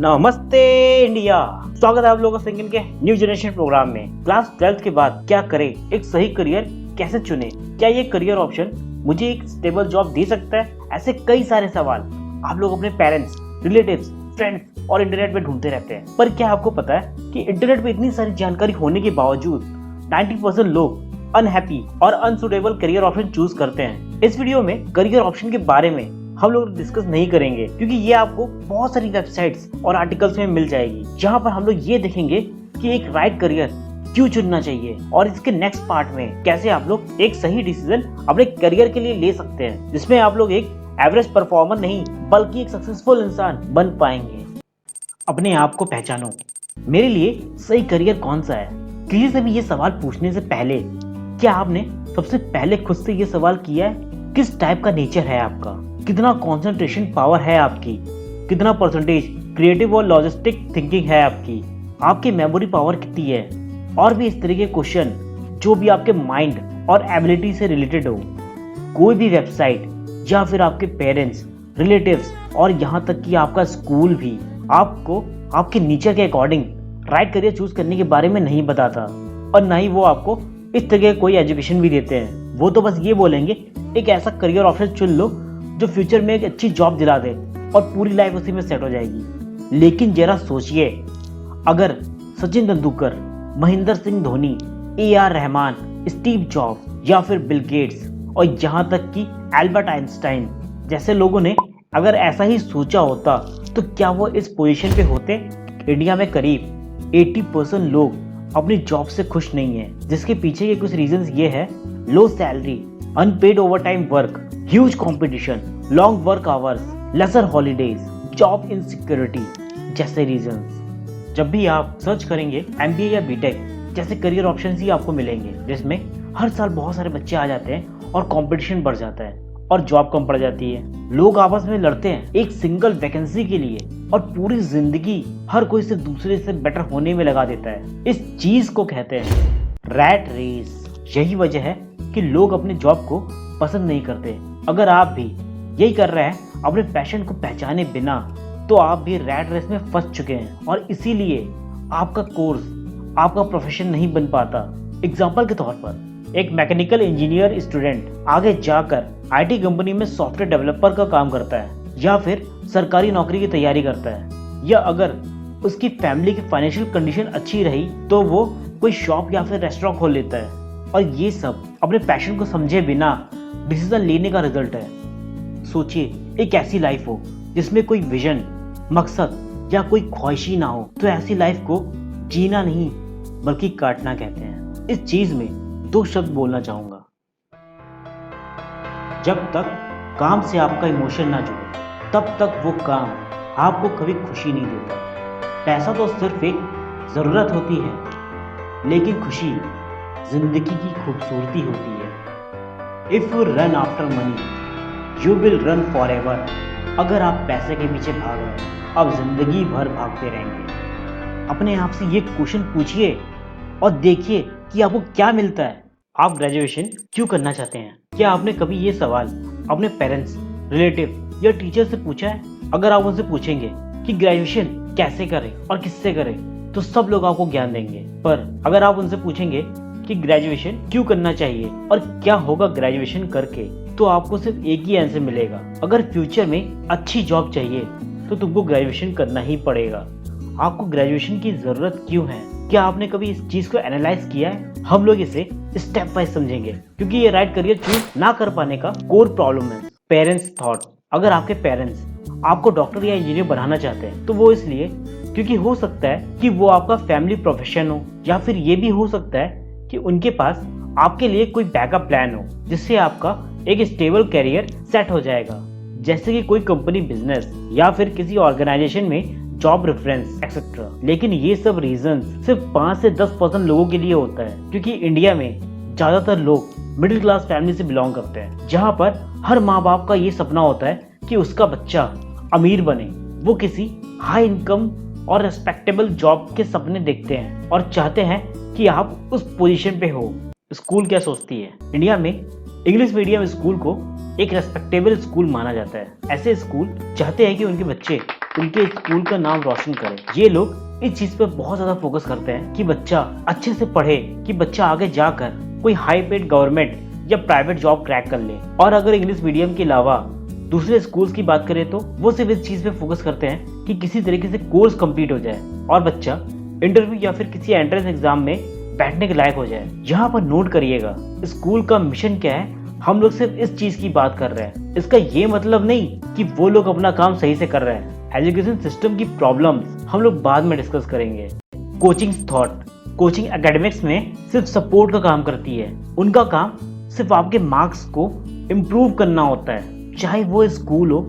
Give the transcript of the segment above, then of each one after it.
नमस्ते इंडिया। स्वागत है आप लोगों का सिंगिंग के न्यू जनरेशन प्रोग्राम में। क्लास 12th के बाद क्या करें, एक सही करियर कैसे चुने, क्या ये करियर ऑप्शन मुझे एक स्टेबल जॉब दे सकता है, ऐसे कई सारे सवाल आप लोग अपने पेरेंट्स, रिलेटिव्स, फ्रेंड्स और इंटरनेट पे ढूंढते रहते हैं। पर क्या आपको पता है कि इंटरनेट पे इतनी सारी जानकारी होने के बावजूद 90% लोग अनहैप्पी और अनसुटेबल करियर ऑप्शन चूज करते हैं। इस वीडियो में करियर ऑप्शन के बारे में हम लोग डिस्कस नहीं करेंगे, क्योंकि ये आपको बहुत सारी वेबसाइट्स और आर्टिकल्स में मिल जाएगी, जहां पर हम लोग ये देखेंगे कि एक राइट करियर क्यों चुनना चाहिए और इसके नेक्स्ट पार्ट में कैसे आप लोग एक सही डिसीजन अपने करियर के लिए ले सकते हैं, जिसमें आप लोग एक एवरेज परफॉर्मर नहीं बल्कि एक सक्सेसफुल इंसान बन पाएंगे। अपने आप को पहचानो, मेरे लिए सही करियर कौन सा है। किसी से भी ये सवाल पूछने से पहले क्या आपने सबसे पहले खुद से ये सवाल किया है, किस टाइप का नेचर है आपका, कितना कंसंट्रेशन पावर है आपकी, कितना परसेंटेज क्रिएटिव और लॉजिस्टिक थिंकिंग है आपकी मेमोरी पावर कितनी है, और भी इस तरह के क्वेश्चन जो भी आपके माइंड और एबिलिटी से रिलेटेड हो। कोई भी वेबसाइट या फिर आपके पेरेंट्स, रिलेटिव्स और यहाँ तक कि आपका स्कूल भी आपको आपके नेचर के अकॉर्डिंग राइट करियर चूज करने के बारे में नहीं बताता, और ना ही वो आपको इस तरह कोई एजुकेशन भी देते हैं। वो तो बस ये बोलेंगे एक ऐसा करियर ऑप्शन चुन लो जो फ्यूचर में एक अच्छी जॉब दिला दे और पूरी लाइफ उसी में सेट हो जाएगी। लेकिन जरा सोचिए, अगर Sachin Tendulkar, Mahendra Singh Dhoni, AR Rahman, Steve jobs या फिर बिल गेट्स और यहाँ तक कि एल्बर्ट आइंस्टाइन जैसे लोगों ने अगर ऐसा ही सोचा होता तो क्या वो इस पोजीशन पे होते। इंडिया में करीब 80% लोग अपनी जॉब से खुश नहीं है, जिसके पीछे के कुछ रीजंस ये है: low salary, unpaid overtime work, huge competition, long work hours, lesser holidays, job insecurity जैसे रीजंस। जब भी आप सर्च करेंगे MBA या BTech जैसे करियर ऑप्शंस ही आपको मिलेंगे, जिसमें हर साल बहुत सारे बच्चे आ जाते हैं और कंपटीशन बढ़ जाता है और जॉब कम पड़ जाती है। लोग आपस में लड़ते हैं एक सिंगल वैकेंसी के लिए और पूरी जिंदगी हर कोई से दूसरे से बेटर होने में लगा देता है। इस चीज को कहते हैं रैट रेस। यही वजह है कि लोग अपने जॉब को पसंद नहीं करते। अगर आप भी यही कर रहे हैं अपने पैशन को पहचाने बिना, तो आप भी रैट रेस में फंस चुके हैं और इसीलिए आपका कोर्स आपका प्रोफेशन नहीं बन पाता। एग्जाम्पल के तौर पर एक मैकेनिकल इंजीनियर स्टूडेंट आगे जाकर IT कंपनी में सॉफ्टवेयर डेवलपर का काम करता है या फिर सरकारी नौकरी की तैयारी करता है, या अगर उसकी फैमिली की फाइनेंशियल कंडीशन अच्छी रही तो वो कोई शॉप या फिर रेस्टोरेंट खोल लेता है। और ये सब अपने पैशन को समझे बिना डिसीजन लेने का रिजल्ट है। सोचिए, एक ऐसी लाइफ हो जिसमें कोई विजन, मकसद या कोई ख्वाहिशी ना हो, तो ऐसी लाइफ को जीना नहीं बल्कि काटना कहते हैं। इस चीज में 2 शब्द बोलना चाहूंगा। जब तक काम से आपका इमोशन ना जुड़े तब तक वो काम आपको कभी खुशी नहीं देता। पैसा तो सिर्फ एक जरूरत होती है, लेकिन खुशी जिंदगी की खूबसूरती होती है। If you run after money you will run for ever. अगर आप पैसे के पीछे भाग रहे हैं, अब जिंदगी भर भागते रहेंगे। अपने आप से ये क्वेश्चन पूछिए और देखिए कि आपको क्या मिलता है। आप ग्रेजुएशन क्यों करना चाहते हैं? क्या आपने कभी ये सवाल अपने पेरेंट्स, रिलेटिव या टीचर से पूछा है? अगर आप उनसे पूछेंगे कि ग्रेजुएशन कैसे करें और किससे करें, तो सब लोग आपको ज्ञान देंगे। पर अगर आप उनसे पूछेंगे कि ग्रेजुएशन क्यों करना चाहिए और क्या होगा ग्रेजुएशन करके, तो आपको सिर्फ एक ही आंसर मिलेगा: अगर फ्यूचर में अच्छी जॉब चाहिए तो तुमको ग्रेजुएशन करना ही पड़ेगा। आपको ग्रेजुएशन की जरूरत क्यों है? क्या आपने कभी इस चीज को एनालाइज किया है? हम लोग इसे स्टेप वाइज समझेंगे, क्योंकि ये राइट करियर चूज ना कर पाने का कोर प्रॉब्लम है पेरेंट्स थॉट। अगर आपके पेरेंट्स आपको डॉक्टर या इंजीनियर बनाना चाहते हैं तो वो इसलिए क्योंकि हो सकता है कि वो आपका फैमिली प्रोफेशन हो, या फिर ये भी हो सकता है कि उनके पास आपके लिए कोई बैकअप प्लान हो जिससे आपका एक स्टेबल करियर सेट हो जाएगा, जैसे कि कोई कंपनी, बिजनेस या फिर किसी ऑर्गेनाइजेशन में जॉब रेफरेंस एक्सेट्रा। लेकिन ये सब रीजन सिर्फ 5 से 10% लोगों के लिए होता है, क्योंकि इंडिया में ज्यादातर लोग मिडिल क्लास फैमिली से बिलोंग करते हैं, जहाँ पर हर माँ बाप का ये सपना होता है कि उसका बच्चा अमीर बने। वो किसी हाई इनकम और रेस्पेक्टेबल जॉब के सपने देखते हैं और चाहते हैं कि आप उस पोजीशन पे हो। स्कूल क्या सोचती है? इंडिया में इंग्लिश मीडियम स्कूल को एक रेस्पेक्टेबल स्कूल माना जाता है। ऐसे स्कूल चाहते हैं कि उनके बच्चे उनके स्कूल का नाम रोशन करे। ये लोग इस चीज पर बहुत ज्यादा फोकस करते हैं कि बच्चा अच्छे से पढ़े, कि बच्चा आगे जाकर कोई हाई पेड गवर्नमेंट या प्राइवेट जॉब क्रैक कर ले। और अगर इंग्लिश मीडियम के अलावा दूसरे स्कूल्स की बात करें तो वो सिर्फ इस चीज पे फोकस करते हैं कि किसी तरीके से कोर्स कंप्लीट हो जाए और बच्चा इंटरव्यू या फिर किसी एंट्रेंस एग्जाम में बैठने के लायक हो जाए। यहाँ पर नोट करिएगा, स्कूल का मिशन क्या है, हम लोग सिर्फ इस चीज की बात कर रहे हैं। इसका ये मतलब नहीं कि वो लोग अपना काम सही से कर रहे हैं। एजुकेशन सिस्टम की प्रॉब्लम्स हम लोग बाद में डिस्कस करेंगे। कोचिंग थॉट, कोचिंग एकेडमिक्स में सिर्फ सपोर्ट का काम करती है। उनका काम सिर्फ आपके मार्क्स को इम्प्रूव करना होता है, चाहे वो स्कूल हो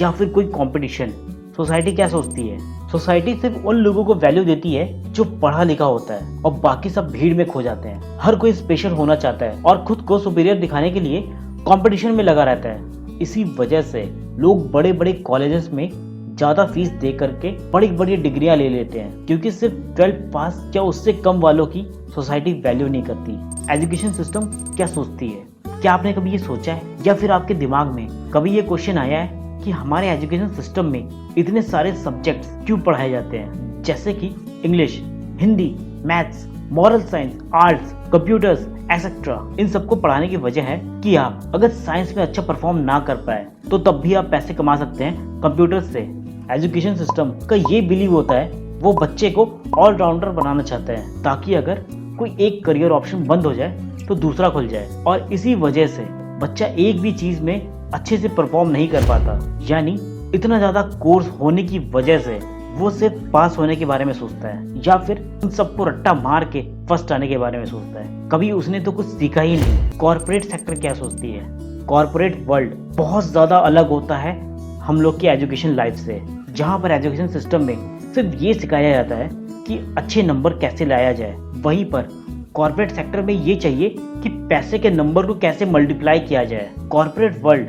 या फिर कोई कंपटीशन। सोसाइटी क्या सोचती है? सोसाइटी सिर्फ उन लोगों को वैल्यू देती है जो पढ़ा लिखा होता है और बाकी सब भीड़ में खो जाते हैं। हर कोई स्पेशल होना चाहता है और खुद को सुपीरियर दिखाने के लिए कंपटीशन में लगा रहता है। इसी वजह से लोग बड़े बड़े कॉलेजेस में ज्यादा फीस दे करके बड़ी बड़ी डिग्रियां ले लेते हैं, क्योंकि सिर्फ 12th पास या उससे कम वालों की सोसाइटी वैल्यू नहीं करती। एजुकेशन सिस्टम क्या सोचती है? क्या आपने कभी ये सोचा है या फिर आपके दिमाग में कभी ये क्वेश्चन आया है कि हमारे एजुकेशन सिस्टम में इतने सारे सब्जेक्ट्स क्यों पढ़ाए जाते हैं, जैसे कि English, Hindi, maths, moral science, arts, computers etcetera. इन सबको पढ़ाने की वजह है कि आप अगर साइंस में अच्छा परफॉर्म ना कर पाए तो तब भी आप पैसे कमा सकते हैं कंप्यूटर से। एजुकेशन सिस्टम का ये बिलीव होता है, वो बच्चे को ऑलराउंडर बनाना चाहता है, ताकि अगर कोई एक करियर ऑप्शन बंद हो जाए तो दूसरा खुल जाए। और इसी वजह से बच्चा एक भी चीज में अच्छे से परफॉर्म नहीं कर पाता। यानी इतना ज्यादा कोर्स होने की वजह से वो सिर्फ पास होने के बारे में सोचता है या फिर उन सबको रट्टा मार के फर्स्ट आने के बारे में सोचता है। कभी उसने तो कुछ सीखा ही नहीं। कॉर्पोरेट सेक्टर क्या सोचती है? कॉर्पोरेट वर्ल्ड बहुत ज्यादा अलग होता है हम लोग की एजुकेशन लाइफ से, जहाँ पर एजुकेशन सिस्टम में सिर्फ ये सिखाया जाता है कि अच्छे नंबर कैसे लाया जाए। वहीं पर कॉर्पोरेट सेक्टर में ये चाहिए कि पैसे के नंबर को कैसे मल्टीप्लाई किया जाए। कॉर्पोरेट वर्ल्ड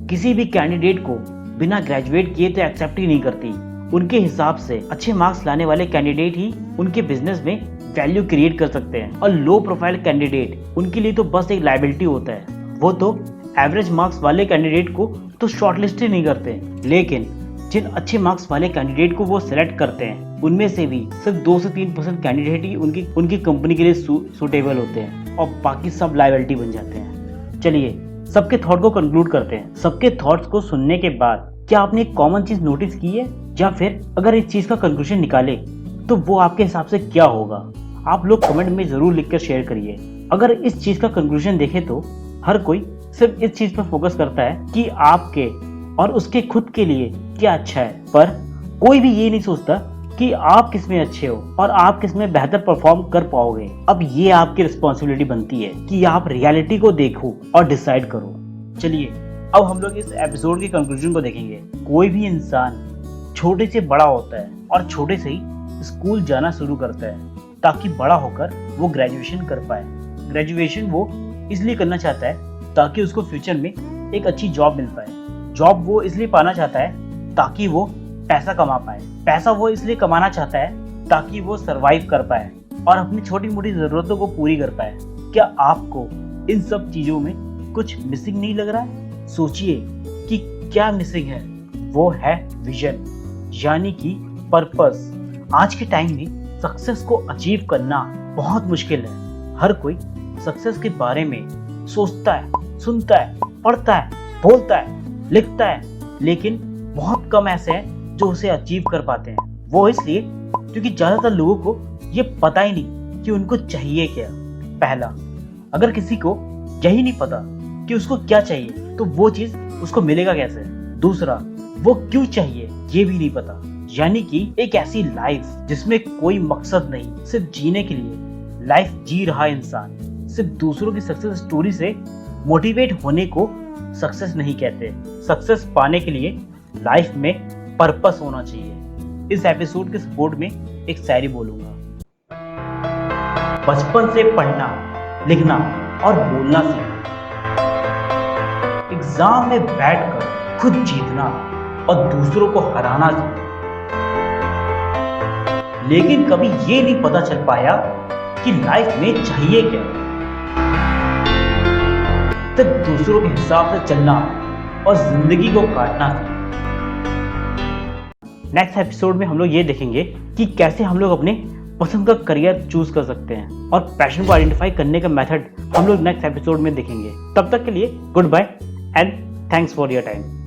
किसी भी कैंडिडेट को बिना ग्रेजुएट किए तो एक्सेप्ट ही नहीं करती। उनके हिसाब से अच्छे मार्क्स लाने वाले कैंडिडेट ही उनके बिजनेस में वैल्यू क्रिएट कर सकते हैं और लो प्रोफाइल कैंडिडेट उनके लिए तो बस एक लायबिलिटी होता है। वो तो एवरेज मार्क्स वाले कैंडिडेट को तो शॉर्टलिस्ट ही नहीं करते, लेकिन जिन अच्छे मार्क्स वाले कैंडिडेट को वो सिलेक्ट करते हैं उनमें से भी सिर्फ 2 से 3% कैंडिडेट ही उनकी कंपनी के लिए सूटेबल होते हैं और बाकी सब लायबिलिटी बन जाते हैं। चलिए सबके थॉट को कंक्लूड करते हैं। सबके थॉट्स को सुनने के बाद क्या आपने एक कॉमन चीज नोटिस की है, या फिर अगर इस चीज का कंक्लूजन निकाले तो वो आपके हिसाब से क्या होगा? आप लोग कमेंट में जरूर लिखकर शेयर करिए। अगर इस चीज का कंक्लूजन देखें तो हर कोई सिर्फ इस चीज पर फोकस करता है कि आपके और उसके खुद के लिए क्या अच्छा है, पर कोई भी ये नहीं सोचता कि आप किसमें अच्छे हो और आप किसमें बेहतर परफॉर्म कर पाओगे। अब ये आपकी रिस्पॉन्सिबिलिटी बनती है कि आप रियलिटी को देखो और डिसाइड करो। चलिए अब हम लोग इस एपिसोड के कंक्लूजन को देखेंगे। कोई भी इंसान छोटे से बड़ा होता है और छोटे से ही स्कूल जाना शुरू करता है ताकि बड़ा होकर वो ग्रेजुएशन कर पाए। ग्रेजुएशन वो इसलिए करना चाहता है ताकि उसको फ्यूचर में एक अच्छी जॉब मिल पाए। जॉब वो इसलिए पाना चाहता है ताकि वो पैसा कमा पाए। पैसा वो इसलिए कमाना चाहता है ताकि वो सरवाइव कर पाए और अपनी छोटी मोटी जरूरतों को पूरी कर पाए। क्या आपको इन सब चीजों में कुछ मिसिंग नहीं लग रहा है? सोचिए कि क्या मिसिंग है। वो है विजन, यानी कि पर्पस। आज के टाइम में सक्सेस को अचीव करना बहुत मुश्किल है। हर कोई सक्सेस के बारे में सोचता है, सुनता है, पढ़ता है, बोलता है, लिखता है, लेकिन बहुत कम ऐसे हैं जो उसे अचीव कर पाते हैं। वो इसलिए क्योंकि ज्यादातर लोगों को ये पता ही नहीं कि उनको चाहिए क्या। पहला, अगर किसी को यही नहीं पता कि उसको क्या चाहिए तो वो चीज उसको मिलेगा कैसे। दूसरा, वो क्यों चाहिए ये भी नहीं पता, यानी कि एक ऐसी लाइफ जिसमें कोई मकसद नहीं, सिर्फ जीने के लिए लाइफ जी रहा इंसान। सिर्फ दूसरों की सक्सेस स्टोरी से मोटिवेट होने को सक्सेस नहीं कहते। सक्सेस पाने के लिए लाइफ में पर्पस होना चाहिए। इस एपिसोड के सपोर्ट में एक शायरी बोलूंगा। बचपन से पढ़ना, लिखना और बोलना सीखा, एग्जाम में बैठकर खुद जीतना और दूसरों को हराना सीखा, लेकिन कभी ये नहीं पता चल पाया कि लाइफ में चाहिए क्या। तब दूसरों के हिसाब से चलना और जिंदगी को काटना सीखा। नेक्स्ट एपिसोड में हम लोग ये देखेंगे कि कैसे हम लोग अपने पसंद का करियर चूज कर सकते हैं और पैशन को आइडेंटिफाई करने का मेथड हम लोग नेक्स्ट एपिसोड में देखेंगे। तब तक के लिए good bye and thanks for your time.